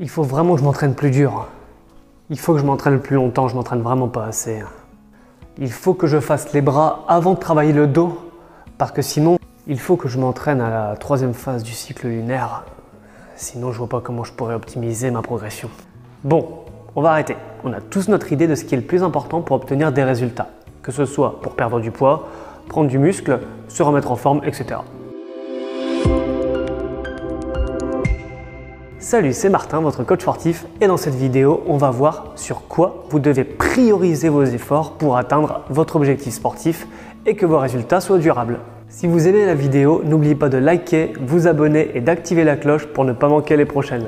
Il faut vraiment que je m'entraîne plus dur. Il faut que je m'entraîne plus longtemps, je m'entraîne vraiment pas assez. Il faut que je fasse les bras avant de travailler le dos, parce que sinon, il faut que je m'entraîne à la 3e phase du cycle lunaire. Sinon, je vois pas comment je pourrais optimiser ma progression. Bon, on va arrêter. On a tous notre idée de ce qui est le plus important pour obtenir des résultats. Que ce soit pour perdre du poids, prendre du muscle, se remettre en forme, etc. Salut, c'est Martin, votre coach sportif, et dans cette vidéo, on va voir sur quoi vous devez prioriser vos efforts pour atteindre votre objectif sportif et que vos résultats soient durables. Si vous aimez la vidéo, n'oubliez pas de liker, vous abonner et d'activer la cloche pour ne pas manquer les prochaines.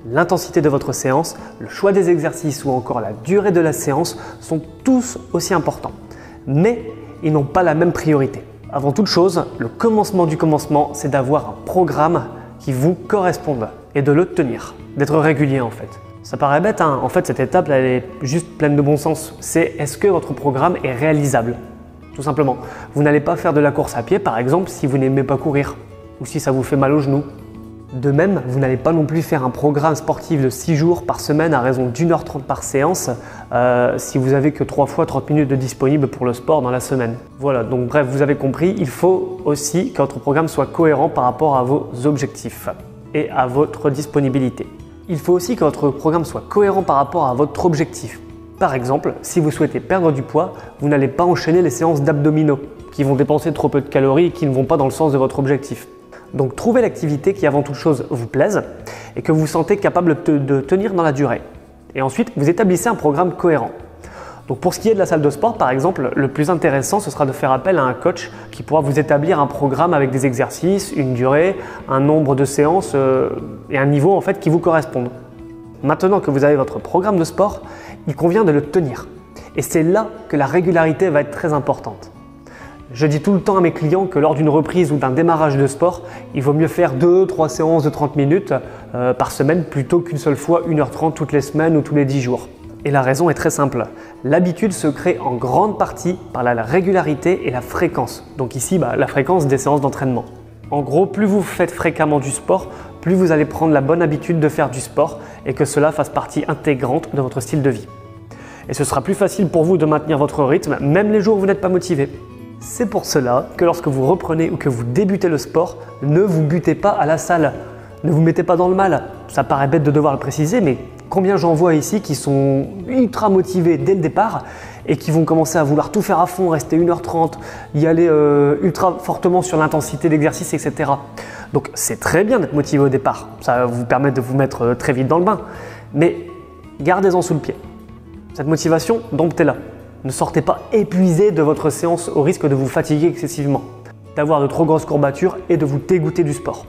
L'intensité de votre séance, le choix des exercices ou encore la durée de la séance sont tous aussi importants, mais ils n'ont pas la même priorité. Avant toute chose, le commencement du commencement, c'est d'avoir un programme qui vous corresponde et de le tenir, d'être régulier en fait. Ça paraît bête, hein. En fait cette étape elle est juste pleine de bon sens. C'est est-ce que votre programme est réalisable? Tout simplement. Vous n'allez pas faire de la course à pied par exemple si vous n'aimez pas courir ou si ça vous fait mal aux genoux. De même, vous n'allez pas non plus faire un programme sportif de 6 jours par semaine à raison d'1h30 par séance si vous n'avez que 3 fois 30 minutes de disponible pour le sport dans la semaine. Voilà, donc bref, vous avez compris, il faut aussi que votre programme soit cohérent par rapport à vos objectifs et à votre disponibilité. Il faut aussi que votre programme soit cohérent par rapport à votre objectif. Par exemple, si vous souhaitez perdre du poids, vous n'allez pas enchaîner les séances d'abdominaux qui vont dépenser trop peu de calories et qui ne vont pas dans le sens de votre objectif. Donc trouvez l'activité qui avant toute chose vous plaise et que vous sentez capable de tenir dans la durée. Et ensuite, vous établissez un programme cohérent. Donc pour ce qui est de la salle de sport, par exemple, le plus intéressant, ce sera de faire appel à un coach qui pourra vous établir un programme avec des exercices, une durée, un nombre de séances et un niveau en fait qui vous correspondent. Maintenant que vous avez votre programme de sport, il convient de le tenir. Et c'est là que la régularité va être très importante. Je dis tout le temps à mes clients que lors d'une reprise ou d'un démarrage de sport, il vaut mieux faire 2-3 séances de 30 minutes par semaine plutôt qu'une seule fois 1h30 toutes les semaines ou tous les 10 jours. Et la raison est très simple. L'habitude se crée en grande partie par la régularité et la fréquence. Donc ici, la fréquence des séances d'entraînement. En gros, plus vous faites fréquemment du sport, plus vous allez prendre la bonne habitude de faire du sport et que cela fasse partie intégrante de votre style de vie. Et ce sera plus facile pour vous de maintenir votre rythme, même les jours où vous n'êtes pas motivé. C'est pour cela que lorsque vous reprenez ou que vous débutez le sport, ne vous butez pas à la salle. Ne vous mettez pas dans le mal. Ça paraît bête de devoir le préciser, mais combien j'en vois ici qui sont ultra motivés dès le départ et qui vont commencer à vouloir tout faire à fond, rester 1h30, y aller ultra fortement sur l'intensité d'exercice, etc. Donc c'est très bien d'être motivé au départ. Ça va vous permettre de vous mettre très vite dans le bain. Mais gardez-en sous le pied. Cette motivation, domptez-la. Ne sortez pas épuisé de votre séance au risque de vous fatiguer excessivement, d'avoir de trop grosses courbatures et de vous dégoûter du sport.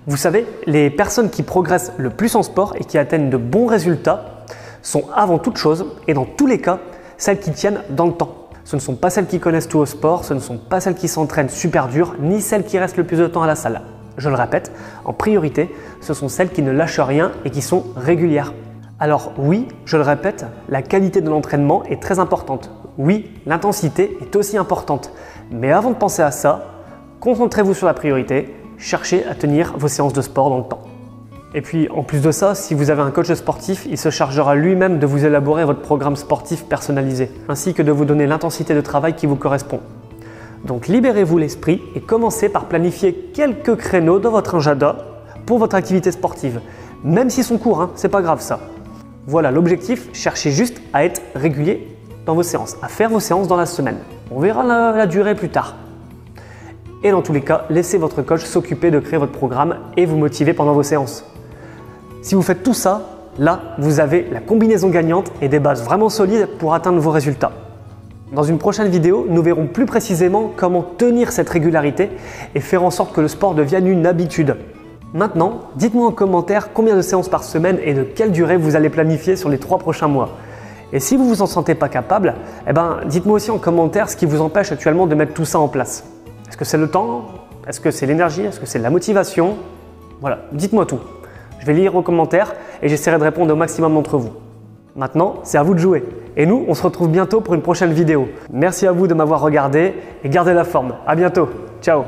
Vous savez, les personnes qui progressent le plus en sport et qui atteignent de bons résultats sont avant toute chose, et dans tous les cas, celles qui tiennent dans le temps. Ce ne sont pas celles qui connaissent tout au sport, ce ne sont pas celles qui s'entraînent super dur, ni celles qui restent le plus de temps à la salle. Je le répète, en priorité, ce sont celles qui ne lâchent rien et qui sont régulières. Alors oui, je le répète, la qualité de l'entraînement est très importante. Oui, l'intensité est aussi importante. Mais avant de penser à ça, concentrez-vous sur la priorité, cherchez à tenir vos séances de sport dans le temps. Et puis en plus de ça, si vous avez un coach sportif, il se chargera lui-même de vous élaborer votre programme sportif personnalisé, ainsi que de vous donner l'intensité de travail qui vous correspond. Donc libérez-vous l'esprit et commencez par planifier quelques créneaux dans votre agenda pour votre activité sportive. Même s'ils sont courts, c'est pas grave ça. Voilà l'objectif, cherchez juste à être régulier dans vos séances, à faire vos séances dans la semaine. On verra la durée plus tard. Et dans tous les cas, laissez votre coach s'occuper de créer votre programme et vous motiver pendant vos séances. Si vous faites tout ça, là, vous avez la combinaison gagnante et des bases vraiment solides pour atteindre vos résultats. Dans une prochaine vidéo, nous verrons plus précisément comment tenir cette régularité et faire en sorte que le sport devienne une habitude. Maintenant, dites-moi en commentaire combien de séances par semaine et de quelle durée vous allez planifier sur les 3 prochains mois. Et si vous ne vous en sentez pas capable, dites-moi aussi en commentaire ce qui vous empêche actuellement de mettre tout ça en place. Est-ce que c'est le temps? Est-ce que c'est l'énergie? Est-ce que c'est la motivation? Voilà, dites-moi tout. Je vais lire en commentaire et j'essaierai de répondre au maximum d'entre vous. Maintenant, c'est à vous de jouer. Et nous, on se retrouve bientôt pour une prochaine vidéo. Merci à vous de m'avoir regardé et gardez la forme. À bientôt. Ciao.